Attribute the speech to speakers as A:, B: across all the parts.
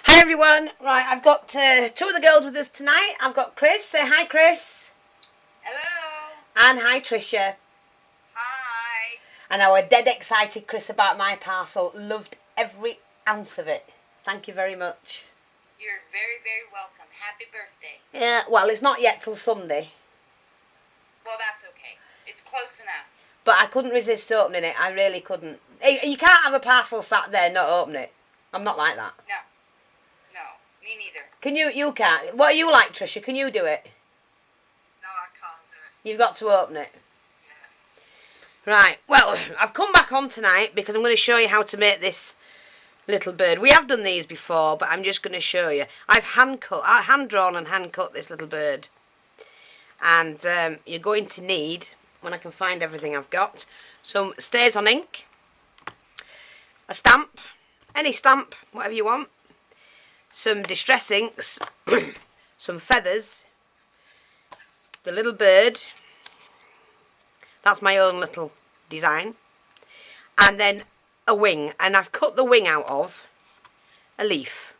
A: Hi everyone. Right, I've got two of the girls with us tonight. I've got Chris. Say hi, Chris.
B: Hello.
A: And hi, Tricia.
B: Hi.
A: And I was dead excited, Chris, about my parcel. Loved every ounce of it. Thank you very much.
B: You're very, very welcome. Happy birthday.
A: Yeah, well, it's not yet till Sunday.
B: Well, that's okay. It's close enough.
A: But I couldn't resist opening it. I really couldn't. You can't have a parcel sat there and not open it. I'm not like that.
B: No. No, me neither.
A: Can you? You can't. What are you like, Tricia? Can you do it?
B: No, I can't do it.
A: You've got to open it.
B: Yeah.
A: Right, well, I've come back on tonight because I'm going to show you how to make this little bird. We have done these before, but I'm just going to show you. I've hand-drawn and hand-cut this little bird. And you're going to need, when I can find everything I've got, some stays on ink, a stamp, any stamp, whatever you want, some distress inks, some feathers, the little bird, that's my own little design, and then a wing, and I've cut the wing out of a leaf.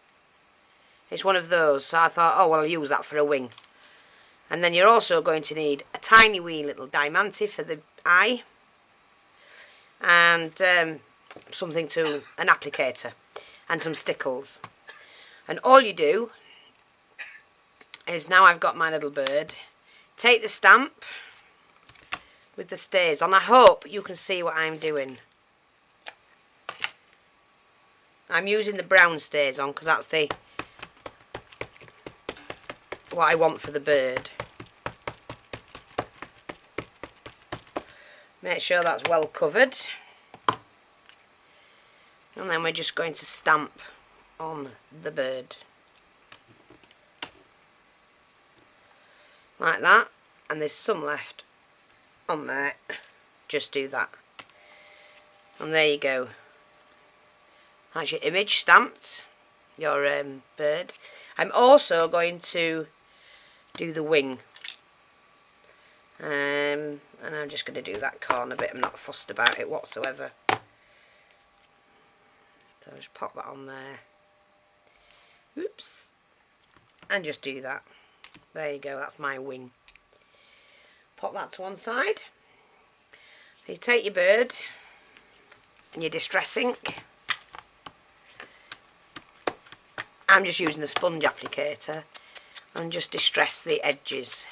A: It's one of those, so I thought, oh well, I'll use that for a wing. And then you're also going to need a tiny wee little diamante for the eye, and something to, an applicator, and some stickles. And all you do is, now I've got my little bird, take the stamp with the stays on. I hope you can see what I'm doing. I'm using the brown stays on because that's the what I want for the bird. Make sure that's well covered. And then we're just going to stamp on the bird. Like that. And there's some left on there. Just do that. And there you go. That's your image stamped. Your bird. I'm also going to do the wing. And I'm just going to do that corner bit. I'm not fussed about it whatsoever. So I'll just pop that on there. Oops. And just do that. There you go, that's my wing. Pop that to one side. So you take your bird and your distress ink. I'm just using a sponge applicator and just distress the edges.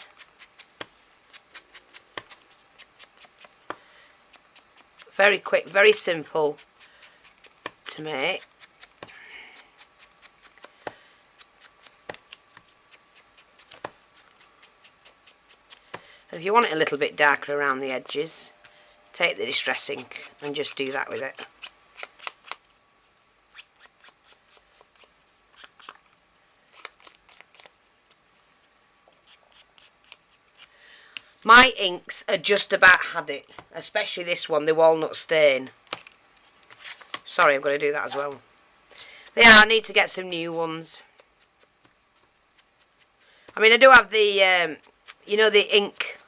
A: Very quick, very simple to make. And if you want it a little bit darker around the edges, take the distress ink and just do that with it. My inks are just about had it, especially this one, the walnut stain. Sorry, I've got to do that as well. Yeah, I need to get some new ones. I mean, I do have the, you know, the ink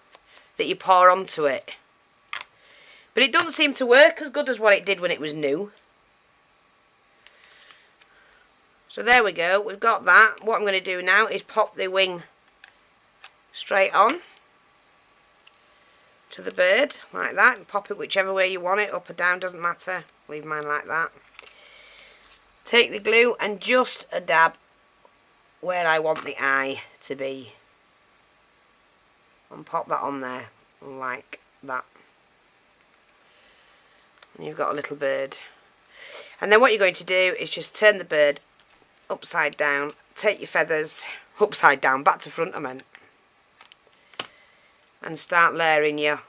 A: that you pour onto it. But it doesn't seem to work as good as what it did when it was new. So there we go, we've got that. What I'm going to do now is pop the wing straight on to the bird, like that, and pop it whichever way you want it, up or down, doesn't matter. Leave mine like that. Take the glue and just a dab where I want the eye to be. And pop that on there, like that. And you've got a little bird. And then what you're going to do is just turn the bird upside down, take your feathers, upside down, back to front I meant. And start layering your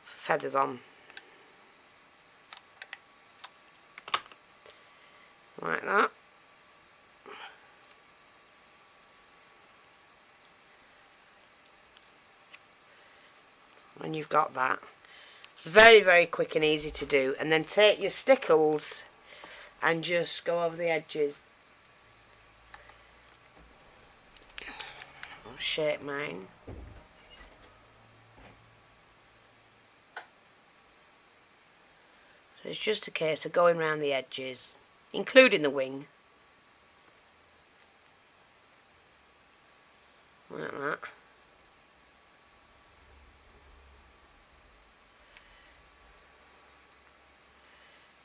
A: feathers on. Like that. When you've got that. Very, very quick and easy to do. And then take your stickles and just go over the edges. I'll shape mine. So it's just a case of going around the edges including the wing. Like that.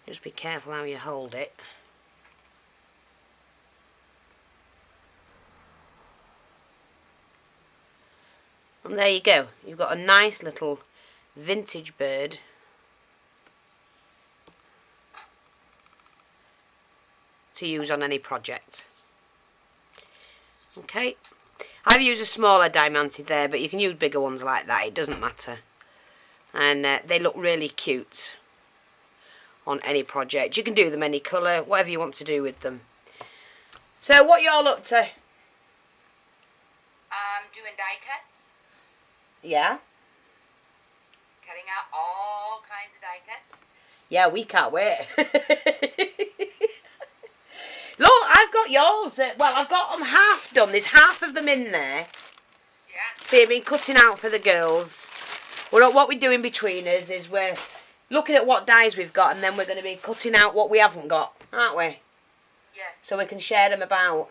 A: Just be careful how you hold it. And there you go. You've got a nice little vintage bird. To use on any project. Okay. I've used a smaller diamante there, but you can use bigger ones like that. It doesn't matter. And they look really cute on any project. You can do them any colour, whatever you want to do with them. So what you all up to?
B: Doing die cuts.
A: Yeah?
B: Cutting out all kinds of die cuts.
A: Yeah, we can't wait. Look, I've got yours. Well, I've got them half done. There's half of them in there.
B: Yeah.
A: See, I've been cutting out for the girls. What we're doing between us is we're looking at what dies we've got, and then we're going to be cutting out what we haven't got, aren't we?
B: Yes.
A: So we can share them about.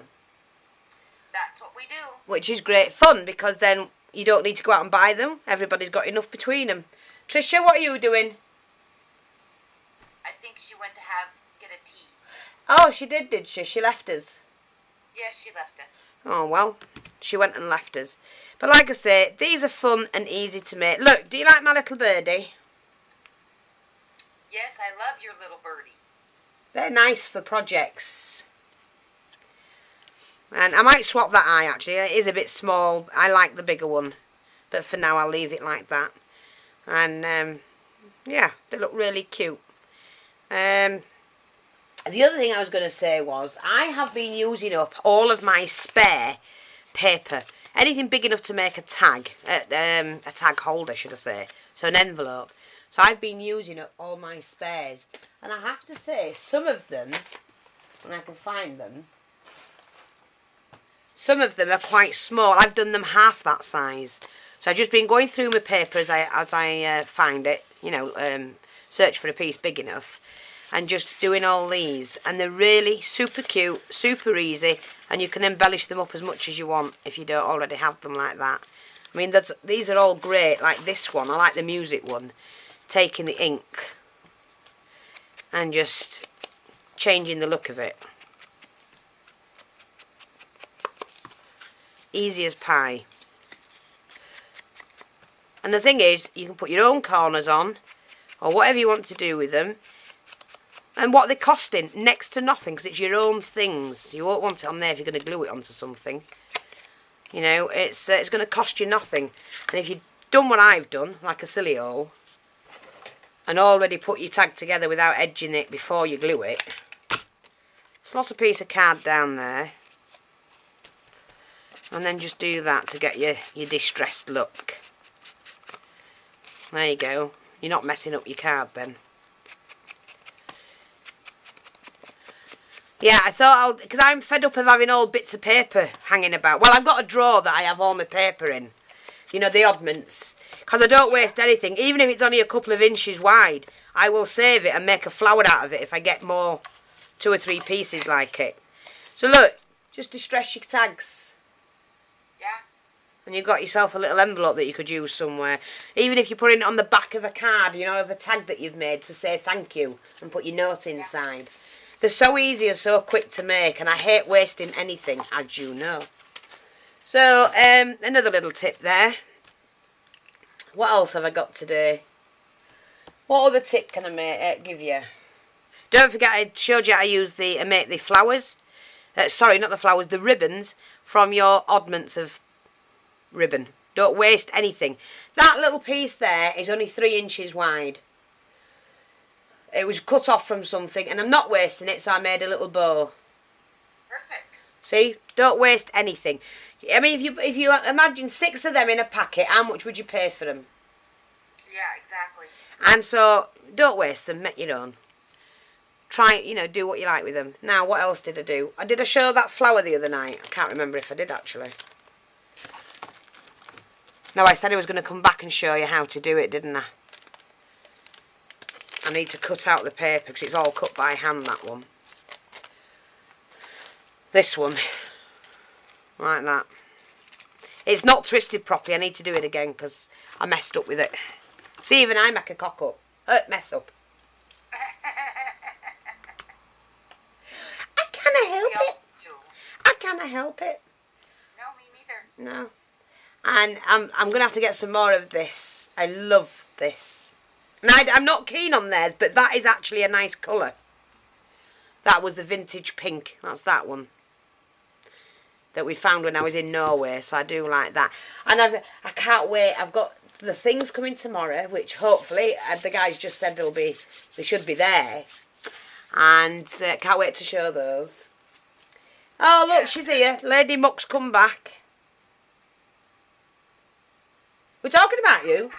B: That's what we do.
A: Which is great fun, because then you don't need to go out and buy them. Everybody's got enough between them. Tricia, what are you doing?
B: I think she went to get a tea.
A: Oh, she did she? She left us.
B: Yes, she left us.
A: Oh, well, she went and left us. But like I say, these are fun and easy to make. Look, do you like my little birdie?
B: Yes, I love your little birdie.
A: They're nice for projects. And I might swap that eye, actually. It is a bit small. I like the bigger one. But for now, I'll leave it like that. And, yeah, they look really cute. The other thing I was going to say was, I have been using up all of my spare paper. Anything big enough to make a tag holder, should I say. So an envelope. So I've been using up all my spares. And I have to say, some of them, when I can find them, some of them are quite small. I've done them half that size. So I've just been going through my paper as I find it, you know, search for a piece big enough. And just doing all these, and they're really super cute, super easy, and you can embellish them up as much as you want if you don't already have them like that. I mean, these are all great, like this one. I like the music one. Taking the ink and just changing the look of it. Easy as pie. And the thing is, you can put your own corners on, or whatever you want to do with them. And what they're costing, next to nothing, because it's your own things. You won't want it on there if you're going to glue it onto something. You know, it's going to cost you nothing. And if you've done what I've done, like a silly hole, and already put your tag together without edging it before you glue it, slot a piece of card down there, and then just do that to get your distressed look. There you go. You're not messing up your card then. Yeah, I thought because I'm fed up of having all bits of paper hanging about. Well, I've got a drawer that I have all my paper in. You know, the oddments. Because I don't waste anything. Even if it's only a couple of inches wide, I will save it and make a flower out of it if I get more 2 or 3 pieces like it. So look, just distress your tags.
B: Yeah.
A: And you've got yourself a little envelope that you could use somewhere. Even if you're putting it on the back of a card, you know, of a tag that you've made to say thank you and put your note inside. Yeah. They're so easy and so quick to make, and I hate wasting anything, as you know. So, another little tip there. What else have I got today? What other tip can I give you? Don't forget I showed you how to use make the flowers. Sorry, not the flowers, the ribbons from your oddments of ribbon. Don't waste anything. That little piece there is only 3 inches wide. It was cut off from something, and I'm not wasting it, so I made a little bow.
B: Perfect.
A: See? Don't waste anything. I mean, if you imagine 6 of them in a packet, how much would you pay for them?
B: Yeah, exactly.
A: And so, don't waste them. Make your own. Try, you know, do what you like with them. Now, what else did I do? Did I show that flower the other night? I can't remember if I did, actually. No, I said I was going to come back and show you how to do it, didn't I? I need to cut out the paper because it's all cut by hand, that one. This one. Like that. It's not twisted properly. I need to do it again because I messed up with it. See, even I make a cock up. Mess up. I can't help it. I can't help it.
B: No, me neither.
A: No. And I'm going to have to get some more of this. I love this. And I'm not keen on theirs, but that is actually a nice colour. That was the vintage pink. That's that one. That we found when I was in Norway. So I do like that. And I can't wait. I've got the things coming tomorrow, which hopefully, the guys just said they should be there. And can't wait to show those. Oh, look, she's here. Lady Muck's come back. We're talking about you.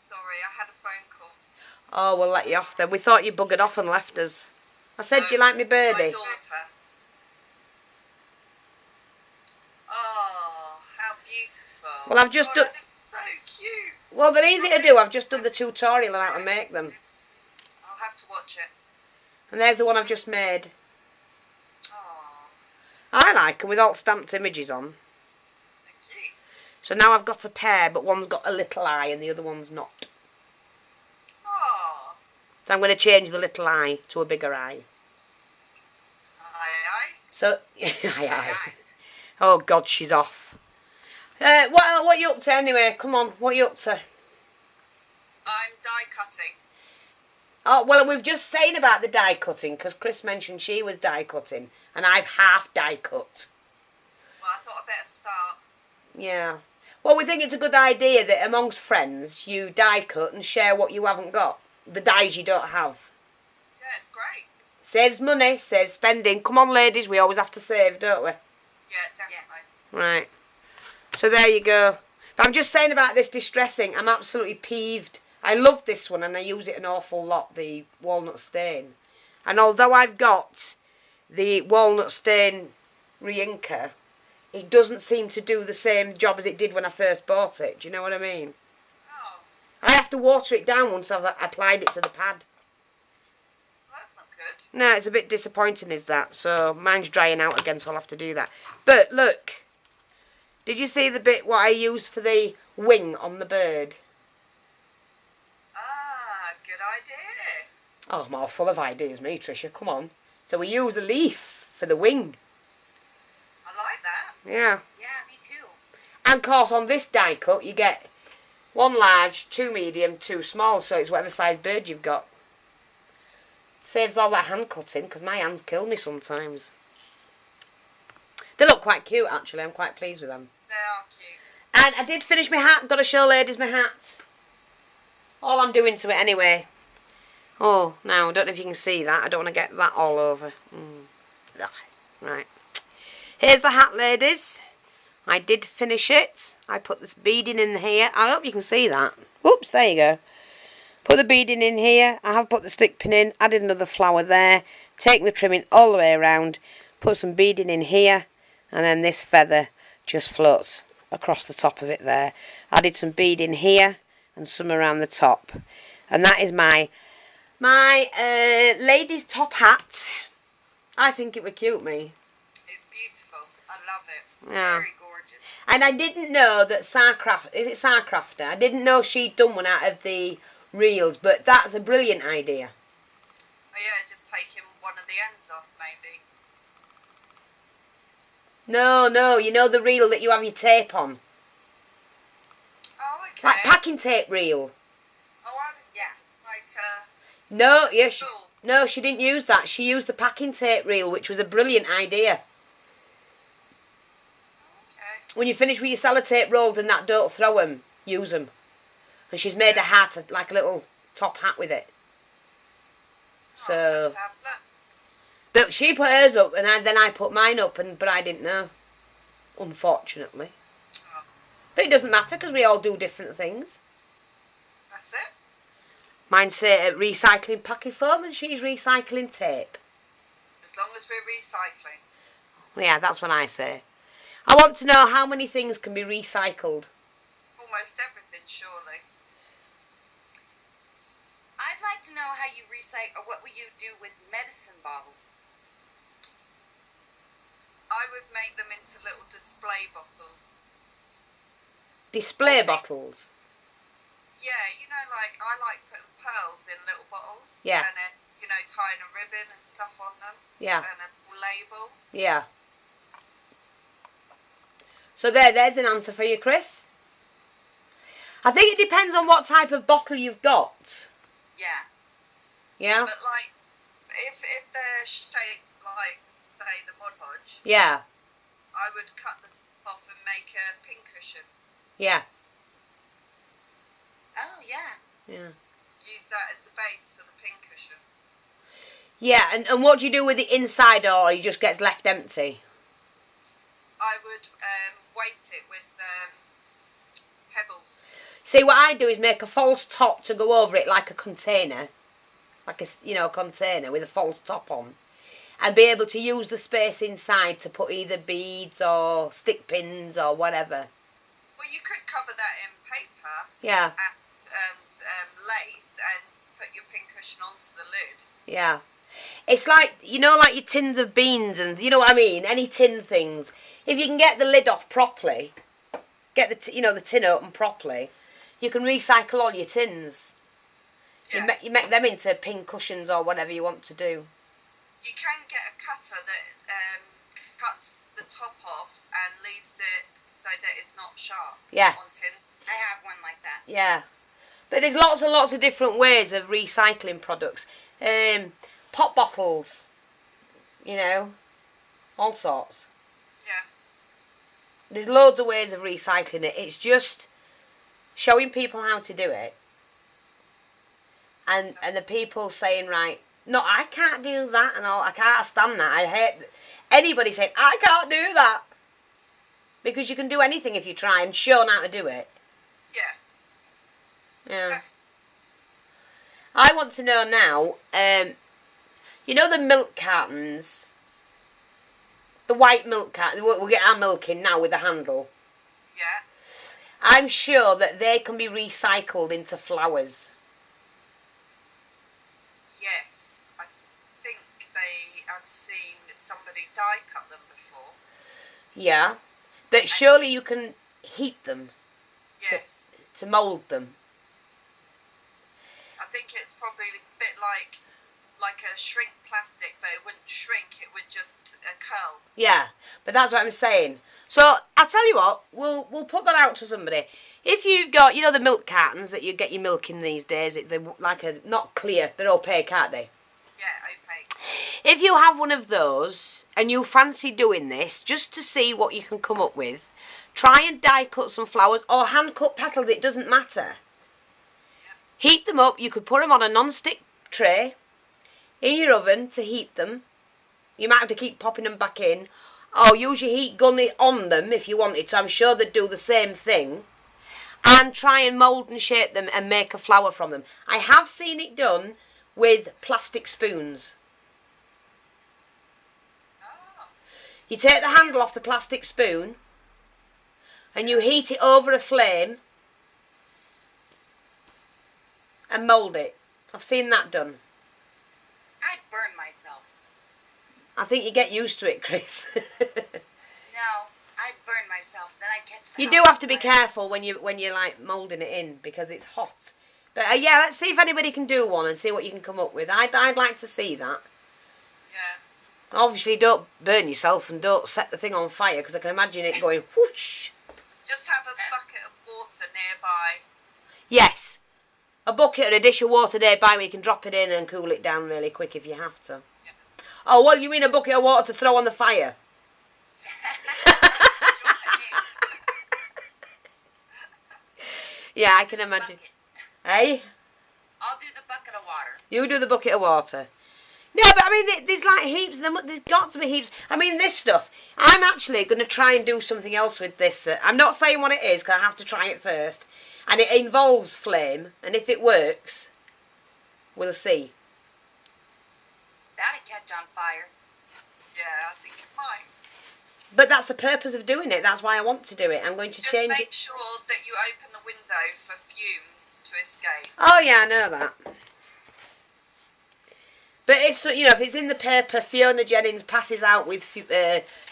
B: Sorry, I had a phone call.
A: Oh, we'll let you off then. We thought you buggered off and left us. I said, do you like me birdie?
B: My daughter. Oh, how beautiful.
A: Well, I've just done...
B: So cute.
A: Well, they're easy to do. I've just done the tutorial on how to make them.
B: I'll have to watch it.
A: And there's the one I've just made.
B: Oh,
A: I like them with all stamped images on.
B: thank you.
A: So now I've got a pair, but one's got a little eye and the other one's not.
B: Oh.
A: So I'm going to change the little eye to a bigger eye.
B: Aye.
A: So, aye. Oh, God, she's off. What are you up to anyway? Come on, what are you up to?
B: I'm die cutting.
A: Oh, well, we've just saying about the die cutting, because Chris mentioned she was die cutting, and I've half die cut.
B: Well, I thought I'd better start.
A: Yeah. Well, we think it's a good idea that amongst friends, you die cut and share what you haven't got. The dies you don't have.
B: Yeah, it's great.
A: Saves money, saves spending. Come on, ladies, we always have to save, don't we?
B: Yeah, definitely.
A: Right. So there you go. But I'm just saying about this distressing, I'm absolutely peeved. I love this one and I use it an awful lot, the walnut stain. And although I've got the walnut stain re-inker, it doesn't seem to do the same job as it did when I first bought it. Do you know what I mean?
B: Oh,
A: I have to water it down once I've applied it to the pad.
B: well, that's not good.
A: No, it's a bit disappointing is that. So mine's drying out again, so I'll have to do that. But look, did you see the bit what I used for the wing on the bird?
B: Ah, good idea.
A: Oh, I'm all full of ideas, me, Tricia. Come on. So we use a leaf for the wing.
B: I like that.
A: Yeah.
B: Yeah, me too.
A: And of course, on this die cut, you get 1 large, 2 medium, 2 small. So it's whatever size bird you've got. Saves all that hand cutting, because my hands kill me sometimes. They look quite cute, actually. I'm quite pleased with them.
B: They are cute.
A: And I did finish my hat. Got to show ladies my hat. All I'm doing to it anyway. Oh, now, I don't know if you can see that. I don't want to get that all over. Ugh. Right. Here's the hat, ladies. I did finish it. I put this beading in here. I hope you can see that. Whoops, there you go. Put the beading in here. I have put the stick pin in. Added another flower there. Taken the trimming all the way around. Put some beading in here. And then this feather just floats across the top of it there. Added some beading here. And some around the top. And that is my lady's top hat. I think it would cute me.
B: It's beautiful. I love it.
A: Yeah.
B: Very gorgeous.
A: And I didn't know that Sarcrafter? I didn't know she'd done one out of the reels, but that's a brilliant idea.
B: Oh yeah, just taking one of the ends off maybe.
A: No, you know the reel that you have your tape on?
B: Oh, okay.
A: Like packing tape reel.
B: Oh, I was, yeah, like,
A: No, yeah,
B: spool.
A: no, she didn't use that. She used the packing tape reel, which was a brilliant idea.
B: Okay.
A: When you finish with your sellotape rolled and that, don't throw them. Use them. And she's made a hat, like a little top hat with it. So,
B: Tablet.
A: but she put hers up, and then I put mine up, but I didn't know. Unfortunately.
B: Oh,
A: But it doesn't matter, because we all do different things.
B: that's it.
A: Mine's recycling packing foam, and she's recycling tape.
B: As long as we're recycling.
A: Yeah, that's what I say. I want to know how many things can be recycled.
B: Almost everything, surely.
C: I'd like to know how you recycle, or what will you do with medicine bottles? would make them into little display bottles.
A: Display bottles?
C: Yeah, you know, like, I like putting pearls in little bottles.
A: Yeah.
C: And then, you know, tying a ribbon and stuff on them.
A: Yeah.
C: And a label.
A: Yeah. So there's an answer for you, Chris. I think it depends on what type of bottle you've got.
B: Yeah.
A: Yeah?
C: But, like, if they're shaped like, say, the Mod Podge,
A: Yeah.
C: I would cut the top off and make a pincushion.
A: Yeah.
B: Oh, yeah.
A: Yeah.
C: Use that as the base for the pincushion.
A: Yeah, and what do you do with the inside, or it just gets left empty?
C: I would weight it with pebbles.
A: See, what I do is make a false top to go over it like a container. Like a container with a false top on. And be able to use the space inside to put either beads or stick pins or whatever.
C: Well, you could cover that in paper.
A: Yeah.
C: And lace and put your pincushion onto the lid.
A: Yeah. It's like, like your tins of beans and, you know what I mean? Any tin things. If you can get the lid off properly, get the tin open properly, you can recycle all your tins.
C: Yeah.
A: You make them into pin cushions or whatever you want to do.
C: You can get a cutter that cuts the top off and leaves it so that it's not sharp.
A: Yeah.
C: On tin.
B: I have one like that.
A: Yeah. But there's lots and lots of different ways of recycling products. Pop bottles, all sorts.
C: Yeah.
A: There's loads of ways of recycling it. It's just showing people how to do it. And the people saying, right, no, I can't do that and all. I can't stand that. I hate anybody saying, I can't do that. Because you can do anything if you try and show how to do it.
C: Yeah.
A: Yeah. I want to know now, the milk cartons, the white milk carton, we'll get our milk in now with the handle.
C: Yeah.
A: I'm sure that they can be recycled into flowers.
C: Yes. I think I've seen somebody die cut them before.
A: Yeah. But surely you can heat them.
C: Yes.
A: To mould them.
C: I think it's probably a bit like a shrink plastic, but it wouldn't shrink, it would just curl.
A: Yeah, but that's what I'm saying. So, I'll tell you what, we'll put that out to somebody. If you've got, the milk cartons that you get your milk in these days, they're like not clear, they're opaque, aren't they?
C: Yeah, opaque.
A: If you have one of those, and you fancy doing this, just to see what you can come up with, try and die cut some flowers, or hand cut petals, it doesn't matter. Heat them up. You could put them on a non-stick tray in your oven to heat them. You might have to keep popping them back in. Or use your heat gun on them if you wanted to. I'm sure they'd do the same thing. And try and mould and shape them and make a flower from them. I have seen it done with plastic spoons.
C: Oh.
A: You take the handle off the plastic spoon and you heat it over a flame and mould it. I've seen that done.
B: I'd burn myself.
A: I think you get used to it, Chris.
B: No, I'd burn myself. Then I'd catch the
A: You do have to be careful when you're like moulding it in because it's hot. But yeah, let's see if anybody can do one and see what you can come up with. I'd like to see that.
C: Yeah.
A: Obviously, don't burn yourself and don't set the thing on fire because I can imagine it going whoosh.
C: Just have a bucket of water nearby.
A: Yes. A bucket or a dish of water nearby where you can drop it in and cool it down really quick if you have to.
C: Yeah.
A: Oh, well, you mean a bucket of water to throw on the fire? Yeah, I can imagine. Hey?
B: I'll do the bucket of water.
A: You do the bucket of water. No, but I mean, there's like heaps. There's got to be heaps. I mean, this stuff. I'm actually going to try and do something else with this. I'm not saying what it is because I have to try it first. And it involves flame. And if it works, we'll see.
B: That'd catch on fire.
C: Yeah, I think it might.
A: But that's the purpose of doing it. That's why I want to do it. I'm going to
C: Just
A: change
C: make
A: it.
C: sure that you open the window for fumes to escape.
A: Oh, yeah, I know that. But if so, you know, if it's in the paper, Fiona Jennings passes out with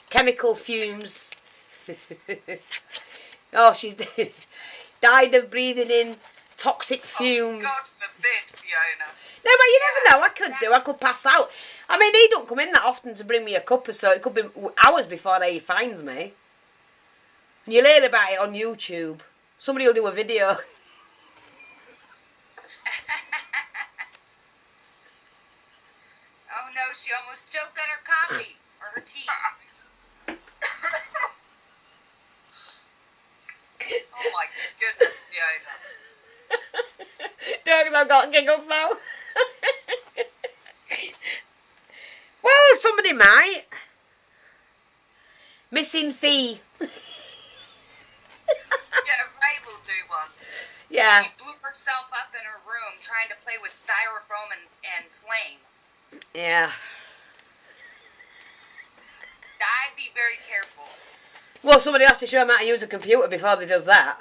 A: chemical fumes. Oh, she's died of breathing in toxic fumes.
C: Oh, God forbid, Fiona.
A: No, but you never know. I could pass out. I mean, he don't come in that often to bring me a cuppa, so it could be hours before he finds me. And you'll hear about it on YouTube. Somebody will do a video.
B: Oh no, she almost choked on her coffee or her tea.
C: Oh my goodness, Fiona.
A: Don't, I've got giggles now. Well, somebody might. Missing fee.
C: Yeah, Ray will do one.
A: Yeah.
B: She blew herself up in her room trying to play with styrofoam and flame.
A: Yeah.
B: I'd be very careful.
A: Well, somebody will have to show them how to use a computer before they does that.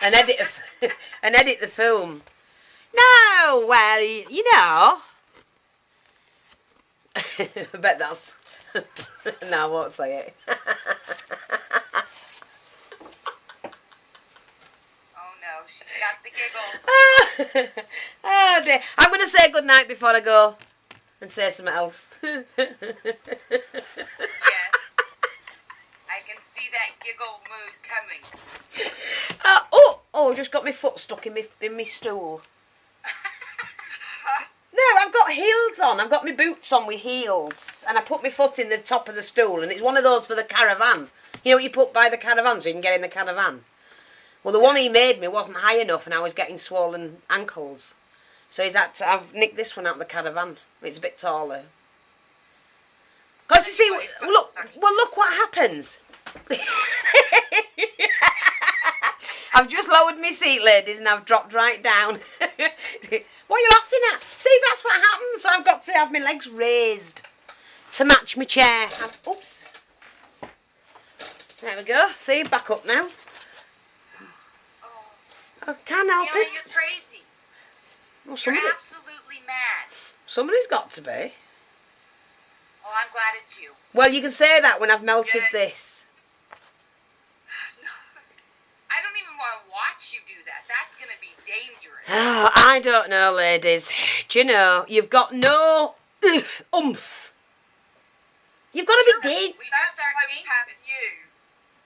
A: And edit and edit the film. No, well, you know. I bet that's... No, I won't say it.
B: Oh no, she got the giggles.
A: Oh dear. I'm going to say good night before I go and say something else.
B: Yes. I can see that giggle mood coming.
A: Oh, just got my foot stuck in my stool. No, I've got heels on. I've got my boots on with heels. And I put my foot in the top of the stool. And it's one of those for the caravan. You know what you put by the caravan so you can get in the caravan? Well, the one he made me wasn't high enough and I was getting swollen ankles. So I've nicked this one out of the caravan. It's a bit taller. Because you see, look what happens. I've just lowered my seat, ladies, and I've dropped right down. What are you laughing at? See, that's what happens. So I've got to have my legs raised to match my chair. Oops. There we go. See, back up now. I can't help
B: Fiona,
A: it.
B: you're crazy.
A: Well,
B: You're absolutely mad.
A: somebody's got to be.
B: Oh, I'm glad it's you.
A: Well, you can say that when I've melted this.
B: I don't even want to watch you do that. That's going to be dangerous.
A: Oh, I don't know, ladies. Do you know, you've got no oomph. You've got to be dangerous.
B: We
C: That's
B: just aren't
C: why we have
B: dangerous.
C: you.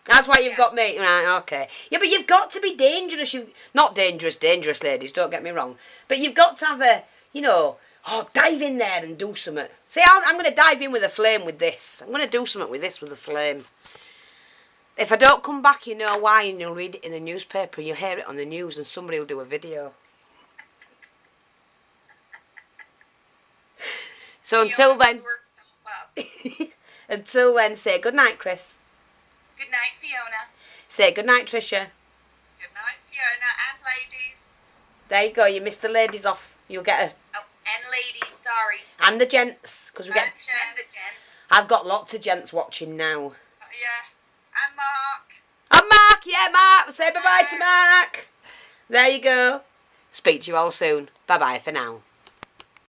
A: That's why you've got me. Right, okay. Yeah, but you've got to be dangerous. Not dangerous, ladies, don't get me wrong. But you've got to have a, dive in there and do something. See, I'm going to dive in with a flame with this. I'm going to do something with this with a flame. If I don't come back, you know why, and you'll read it in the newspaper, you'll hear it on the news, and somebody will do a video. So until then, say good night, Chris.
B: Good night, Fiona.
A: Say good night, Tricia.
C: Good night, Fiona and ladies.
A: There you go. You missed the ladies off. You'll get a
B: Oh, and ladies, sorry.
A: and the gents because we get.
C: And Jen.
B: And the gents.
A: I've got lots of gents watching now.
C: Yeah. And Mark.
A: And Mark, yeah, Mark. Say bye bye to Mark. There you go. Speak to you all soon. Bye bye for now.